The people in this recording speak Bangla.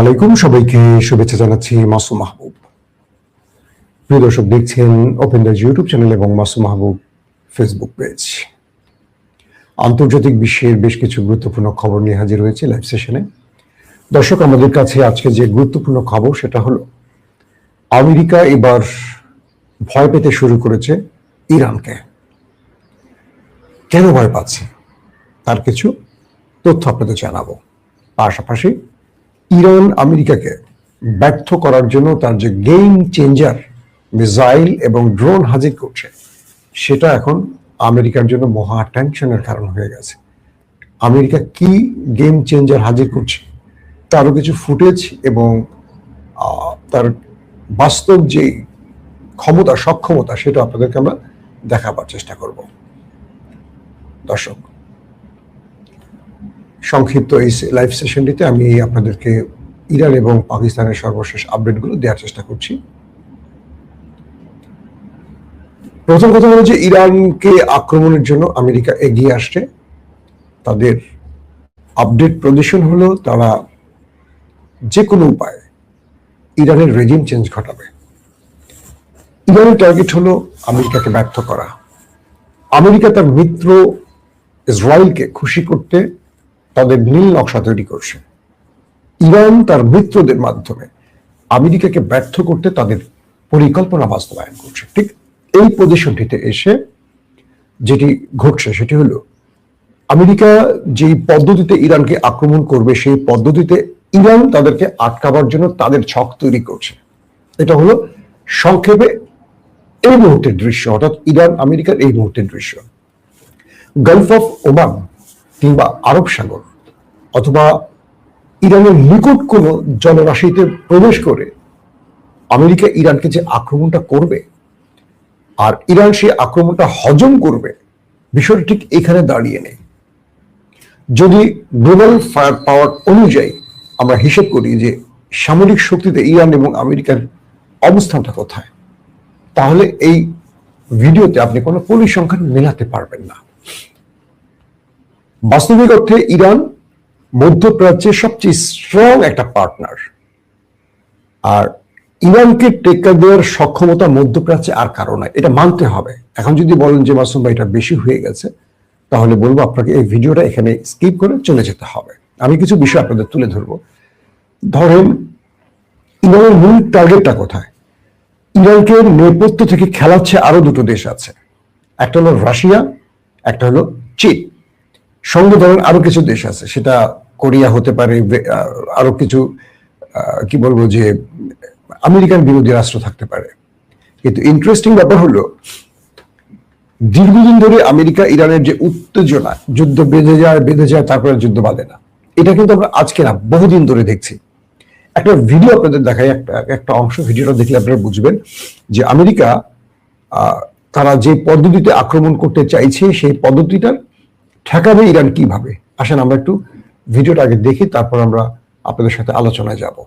আলাইকুম, সবাইকে শুভেচ্ছা জানাচ্ছি। মাসুম মাহবুব। প্রিয় দর্শক, দেখছেন ওপেন দ্য ইউটিউব চ্যানেল এবং মাসুম মাহবুব ফেসবুক পেজ। আন্তর্জাতিক বিশ্বের বেশ কিছু গুরুত্বপূর্ণ খবর নিয়ে হাজির হয়েছে লাইভ সেশনে। দর্শক, আমাদের কাছে আজকে যে গুরুত্বপূর্ণ খবর সেটা হলো আমেরিকা এবার ভয় পেতে শুরু করেছে ইরানকে। কেন ভয় পাচ্ছে তার কিছু তথ্য আপনাদের জানাবো। পাশাপাশি ইরান আমেরিকাকে ব্যর্থ করার জন্য তার যে গেম চেঞ্জার মিসাইল এবং ড্রোন হাজির করছে, সেটা এখন আমেরিকার জন্য মহা টেনশনের কারণ হয়ে গেছে। আমেরিকা কি গেম চেঞ্জার হাজির করছে তারও কিছু ফুটেজ এবং তার বাস্তব যে ক্ষমতা, সক্ষমতা, সেটা আপনাদেরকে আমরা দেখাবার চেষ্টা করব। দর্শক, সংক্ষিপ্ত এই লাইভ সেশনটিতে আমি আপনাদেরকে ইরান এবং পাকিস্তানের সর্বশেষ আপডেটগুলো দেওয়ার চেষ্টা করছি। প্রথম কথা হলো যে ইরানকে আক্রমণের জন্য আমেরিকা এগিয়ে আসছে। তাদের আপডেট পজিশন হলো তারা যে কোনো উপায়ে ইরানের রেজিম চেঞ্জ ঘটাবে। ইরানের টার্গেট হলো আমেরিকাকে ব্যর্থ করা। আমেরিকা তার মিত্র ইসরায়েলকে খুশি করতে তাদের নীল নকশা তৈরি করছে। ইরান তার মিত্রদের মাধ্যমে আমেরিকাকে ব্যর্থ করতে তাদের পরিকল্পনা বাস্তবায়ন করছে। ঠিক এই পজিশনটিতে এসে যেটি ঘটছে সেটি হলো আমেরিকা যেই পদ্ধতিতে ইরানকে আক্রমণ করবে, সেই পদ্ধতিতে ইরান তাদেরকে আটকাবার জন্য তাদের ছক তৈরি করছে। এটা হলো সংক্ষেপে এই মুহূর্তের দৃশ্য, অর্থাৎ ইরান আমেরিকার এই মুহূর্তের দৃশ্য। গালফ অফ ওমান কিংবা আরব সাগর অথবা ইরানের নিকট কোনো জলরাশিতে প্রবেশ করে আমেরিকা ইরানকে যে আক্রমণটা করবে আর ইরান সেই আক্রমণটা হজম করবে, বিষয়টা ঠিক এখানে দাঁড়িয়ে নেই। যদি গ্লোবাল ফায়ার পাওয়ার অনুযায়ী আমরা হিসেব করি যে সামরিক শক্তিতে ইরান এবং আমেরিকার অবস্থানটা কোথায়, তাহলে এই ভিডিওতে আপনি কোনো পরিসংখ্যান মেলাতে পারবেন না। বাস্তবিক অর্থে ইরান মধ্যপ্রাচ্যের সবচেয়ে স্ট্রং একটা পার্টনার, আর ইরানকে টেক্কা দেওয়ার সক্ষমতা মধ্যপ্রাচ্যে আর কারো নাই, এটা মানতে হবে। এখন যদি বলেন যে মাসুম ভাই এটা বেশি হয়ে গেছে, তাহলে বলবো আপনাকে এই ভিডিওটা এখানে স্কিপ করে চলে যেতে হবে। আমি কিছু বিষয় আপনাদের তুলে ধরবো। ধরেন, ইরানের মূল টার্গেটটা কোথায়? ইরানকে নেপথ্য থেকে খেলাচ্ছে আরো দুটো দেশ আছে, একটা হলো রাশিয়া, একটা হলো চীন। সঙ্গে ধরেন আরো কিছু দেশ আছে, সেটা কোরিয়া হতে পারে, আরো কিছু কি বলবো যে আমেরিকান বিরোধী রাষ্ট্র থাকতে পারে। কিন্তু ইন্টারেস্টিং ব্যাপার হলো দীর্ঘদিন ধরে আমেরিকা ইরানের যে উত্তেজনা, যুদ্ধ বেঁধে যায় তারপরে যুদ্ধ বাঁধে না, এটা কিন্তু আমরা আজকে না, বহুদিন ধরে দেখছি। একটা ভিডিও আপনাদের দেখাই, একটা অংশ ভিডিওটা দেখলে আপনারা বুঝবেন যে আমেরিকা তারা যে পদ্ধতিতে আক্রমণ করতে চাইছে সেই পদ্ধতিটা ঠেকাবে ইরান কিভাবে। আসেন আমরা একটু ভিডিওটা আগে দেখি, তারপর আমরা আপনাদের সাথে আলোচনায় যাব।